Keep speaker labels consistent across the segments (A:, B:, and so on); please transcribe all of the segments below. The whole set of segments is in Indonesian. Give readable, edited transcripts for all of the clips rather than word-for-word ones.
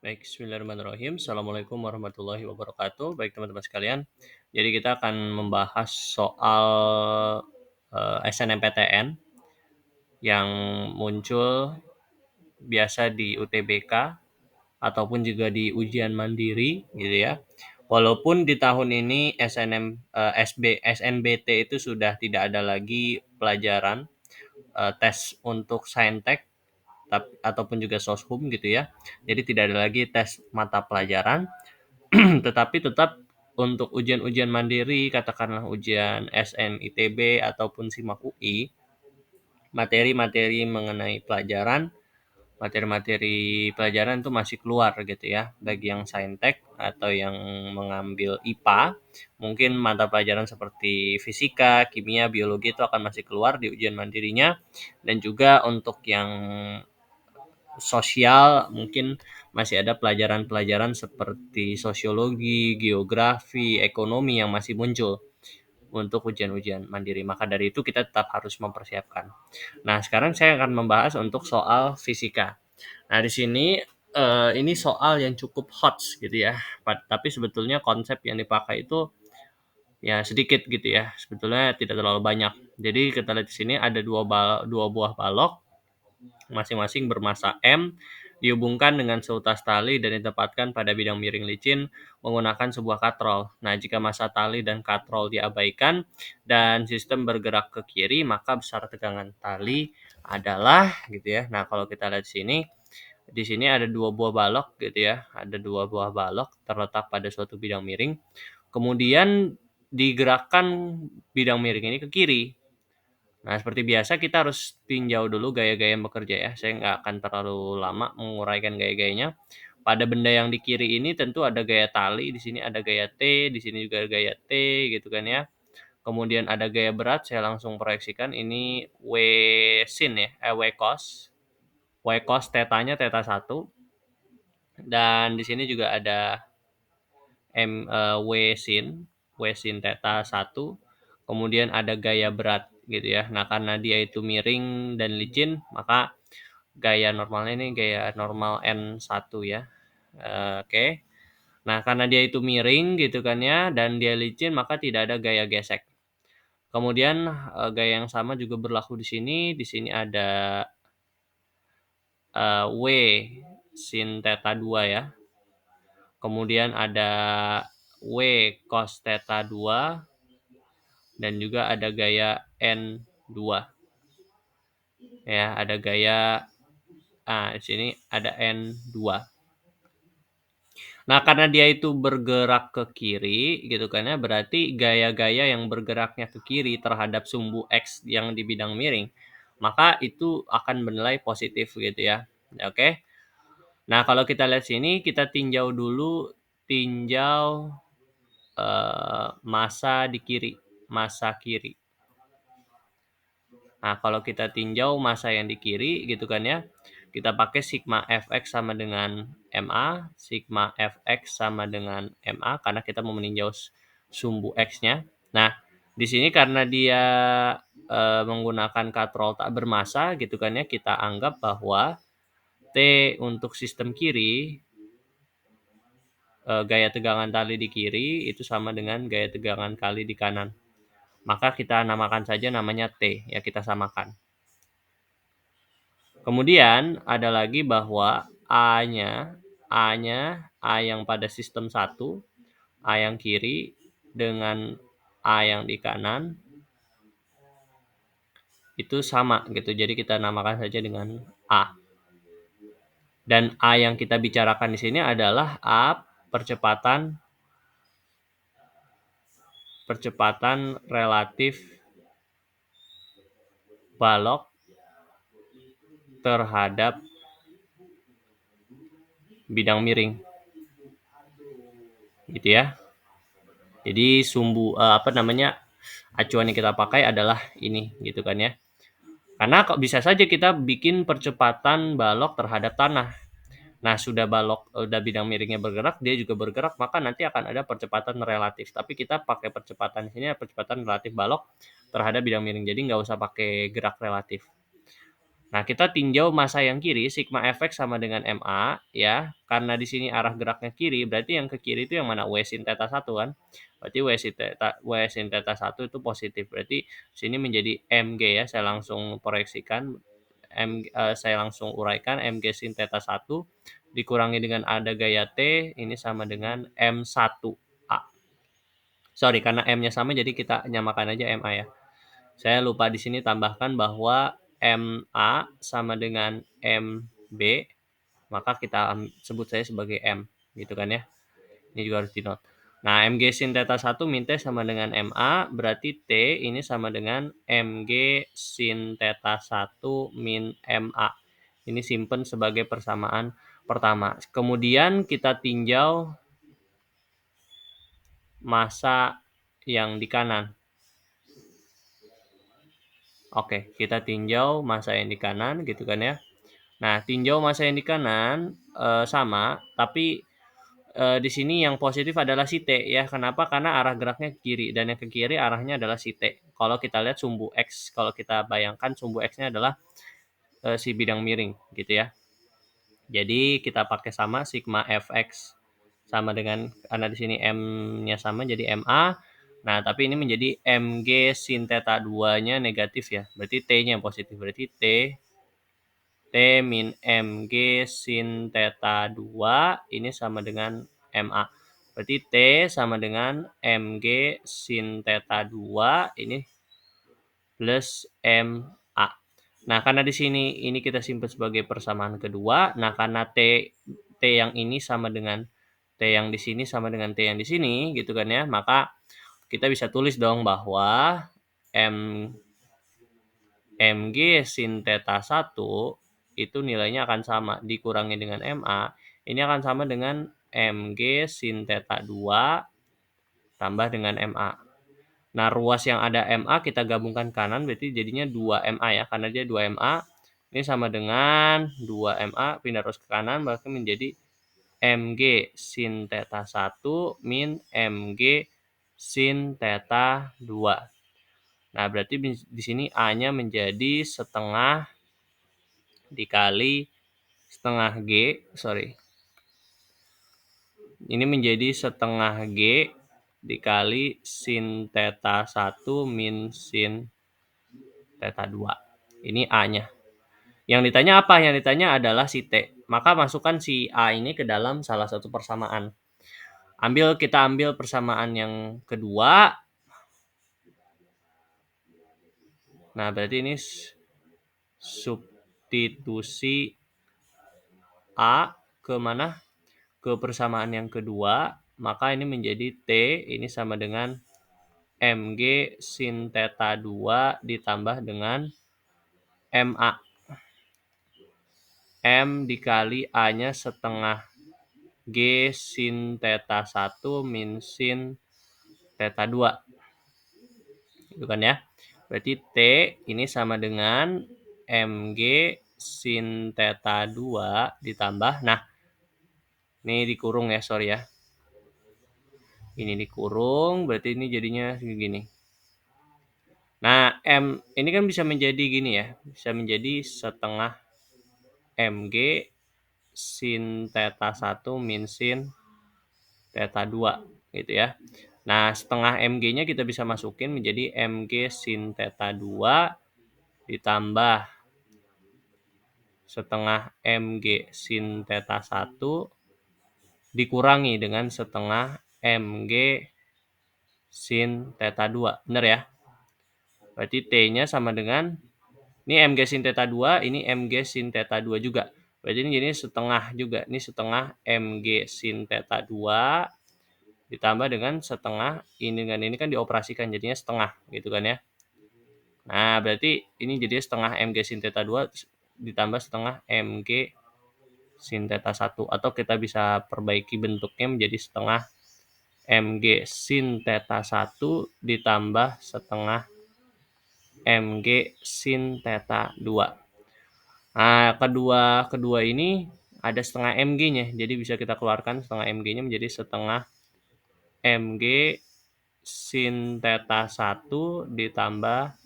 A: Baik, bismillahirrahmanirrahim. Assalamualaikum warahmatullahi wabarakatuh. Baik, teman-teman sekalian. Jadi kita akan membahas soal SNMPTN yang muncul biasa di UTBK ataupun juga di ujian mandiri gitu ya. Walaupun di tahun ini SNBT itu sudah tidak ada lagi pelajaran tes untuk Saintek ataupun juga Soshum gitu ya. Jadi tidak ada lagi tes mata pelajaran. Tetapi tetap untuk ujian-ujian mandiri, katakanlah ujian SNITB ataupun SIMAK UI, materi-materi mengenai materi-materi pelajaran itu masih keluar gitu ya. Bagi yang saintek atau yang mengambil IPA, mungkin mata pelajaran seperti fisika, kimia, biologi itu akan masih keluar di ujian mandirinya. Dan juga untuk yang sosial mungkin masih ada pelajaran-pelajaran seperti sosiologi, geografi, ekonomi yang masih muncul untuk ujian-ujian mandiri. Maka dari itu kita tetap harus mempersiapkan. Nah, sekarang saya akan membahas untuk soal fisika. Nah, di sini ini soal yang cukup hot gitu ya. Tapi sebetulnya konsep yang dipakai itu ya sedikit gitu ya. Sebetulnya tidak terlalu banyak. Jadi kita lihat di sini ada dua buah balok masing-masing bermassa M, dihubungkan dengan seutas tali dan ditempatkan pada bidang miring licin menggunakan sebuah katrol. Nah, jika massa tali dan katrol diabaikan dan sistem bergerak ke kiri, maka besar tegangan tali adalah gitu ya. Nah, kalau kita lihat di sini ada dua buah balok gitu ya. Ada dua buah balok terletak pada suatu bidang miring. Kemudian digerakkan bidang miring ini ke kiri. Nah, seperti biasa kita harus tinjau dulu gaya-gaya bekerja ya. Saya nggak akan terlalu lama menguraikan gaya-gayanya. Pada benda yang di kiri ini tentu ada gaya tali, di sini ada gaya T, di sini juga gaya T gitu kan ya. Kemudian ada gaya berat, saya langsung proyeksikan ini W sin ya, W cos. W cos tetanya theta 1. Dan di sini juga ada W sin theta 1. Kemudian ada gaya berat gitu ya. Nah, karena dia itu miring dan licin, maka gaya normalnya ini gaya normal N1 ya. Oke. Nah, karena dia itu miring gitu kan ya dan dia licin, maka tidak ada gaya gesek. Kemudian gaya yang sama juga berlaku di sini. Di sini ada W sin theta 2 ya. Kemudian ada W cos theta 2 dan juga ada gaya N2. Ya, ada gaya di sini ada N2. Nah, karena dia itu bergerak ke kiri gitu kan ya, berarti gaya-gaya yang bergeraknya ke kiri terhadap sumbu X yang di bidang miring, maka itu akan bernilai positif gitu ya. Oke. Nah, kalau kita lihat sini, kita tinjau dulu massa di kiri, massa kiri. Nah, kalau kita tinjau massa yang di kiri gitu kan ya, kita pakai sigma fx sama dengan MA, sigma fx sama dengan MA karena kita mau meninjau sumbu X-nya. Nah, di sini karena dia menggunakan katrol tak bermassa gitu kan ya, kita anggap bahwa T untuk sistem kiri, gaya tegangan tali di kiri itu sama dengan gaya tegangan kali di kanan. Maka kita namakan saja namanya T, ya kita samakan. Kemudian ada lagi bahwa A-nya A yang pada sistem 1, A yang kiri dengan A yang di kanan itu sama gitu. Jadi kita namakan saja dengan A. Dan A yang kita bicarakan di sini adalah A percepatan relatif balok terhadap bidang miring. Gitu ya. Jadi acuan yang kita pakai adalah ini gitu kan ya. Karena kok bisa saja kita bikin percepatan balok terhadap tanah. Nah, udah bidang miringnya bergerak, dia juga bergerak, maka nanti akan ada percepatan relatif. Tapi kita pakai percepatan percepatan relatif balok terhadap bidang miring. Jadi nggak usah pakai gerak relatif. Nah, kita tinjau massa yang kiri, sigma fx sama dengan MA, ya. Karena di sini arah geraknya kiri, berarti yang ke kiri itu yang mana? W sin theta 1 kan? Berarti W sin theta 1 itu positif. Berarti sini menjadi MG ya. Saya langsung proyeksikan, saya langsung uraikan MG sin theta 1 dikurangi dengan ada gaya T, ini sama dengan M1A. Sorry, karena M-nya sama jadi kita nyamakan aja MA ya. Saya lupa di sini tambahkan bahwa MA sama dengan MB, maka kita sebut saya sebagai M, gitu kan ya. Ini juga harus di-note. Nah, MG sin theta 1 min T sama dengan MA, berarti T ini sama dengan MG sin theta 1 min MA. Ini simpen sebagai persamaan pertama. Kemudian kita tinjau massa yang di kanan. Oke, kita tinjau massa yang di kanan gitu kan ya. Nah, tinjau massa yang di kanan sama, tapi di sini yang positif adalah si T ya. Kenapa? Karena arah geraknya ke kiri dan yang ke kiri arahnya adalah si T. Kalau kita lihat sumbu X, kalau kita bayangkan sumbu X-nya adalah si bidang miring gitu ya. Jadi kita pakai sama sigma fx sama dengan, karena di sini M-nya sama jadi MA. Nah, tapi ini menjadi MG sin theta 2-nya negatif ya. Berarti T-nya positif. Berarti T min MG sin theta 2 ini sama dengan MA. Berarti T sama dengan MG sin theta 2 ini plus MA. Nah, karena di sini ini kita simpan sebagai persamaan kedua. Nah, karena T yang ini sama dengan T yang di sini sama dengan T yang di sini gitu kan ya. Maka kita bisa tulis dong bahwa M MG sin theta 1 itu nilainya akan sama dikurangi dengan MA. Ini akan sama dengan MG sin theta 2 tambah dengan MA. Nah, ruas yang ada MA kita gabungkan kanan berarti jadinya 2MA ya. Karena dia 2MA. Ini sama dengan 2MA pindah ruas ke kanan berarti menjadi MG sin theta 1 min MG sin theta 2. Nah, berarti di sini A-nya menjadi setengah dikali setengah G, sorry. Ini menjadi setengah G dikali sin theta 1 min sin theta 2. Ini A-nya. Yang ditanya apa? Yang ditanya adalah si T. Maka masukkan si A ini ke dalam salah satu persamaan. Kita ambil persamaan yang kedua. Nah, berarti ini substitusi A ke mana? Ke persamaan yang kedua, maka ini menjadi T ini sama dengan MG sin theta 2 ditambah dengan MA. M dikali A-nya setengah G sin theta 1 min sin theta 2. Itu kan ya. Berarti T ini sama dengan MG sin theta 2 ditambah, nah ini dikurung ya, sorry ya. Ini dikurung, berarti ini jadinya segini. Nah, M ini kan bisa menjadi gini ya, bisa menjadi setengah MG sin theta 1 min sin theta 2 gitu ya. Nah, setengah MG-nya kita bisa masukin menjadi MG sin theta 2 ditambah setengah MG sin theta 1 dikurangi dengan setengah MG sin theta 2. Benar ya? Berarti T-nya sama dengan, ini MG sin theta 2, ini MG sin theta 2 juga. Berarti ini jadi setengah juga. Ini setengah MG sin theta 2 ditambah dengan setengah, ini dengan ini kan dioperasikan jadinya setengah gitu kan ya. Nah, berarti ini jadi setengah MG sin theta 2 ditambah setengah MG sin theta 1. Atau kita bisa perbaiki bentuknya menjadi setengah MG sin theta 1 ditambah setengah MG sin theta 2. Nah, kedua ini ada setengah MG-nya. Jadi bisa kita keluarkan setengah MG-nya menjadi setengah MG sin theta 1 ditambah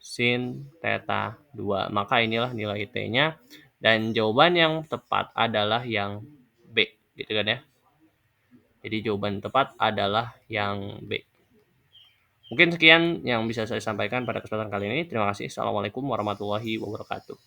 A: sin theta 2. Maka inilah nilai T-nya. Dan jawaban yang tepat adalah yang B. Gitu kan ya. Jadi jawaban tepat adalah yang B. Mungkin sekian yang bisa saya sampaikan pada kesempatan kali ini. Terima kasih. Assalamualaikum warahmatullahi wabarakatuh.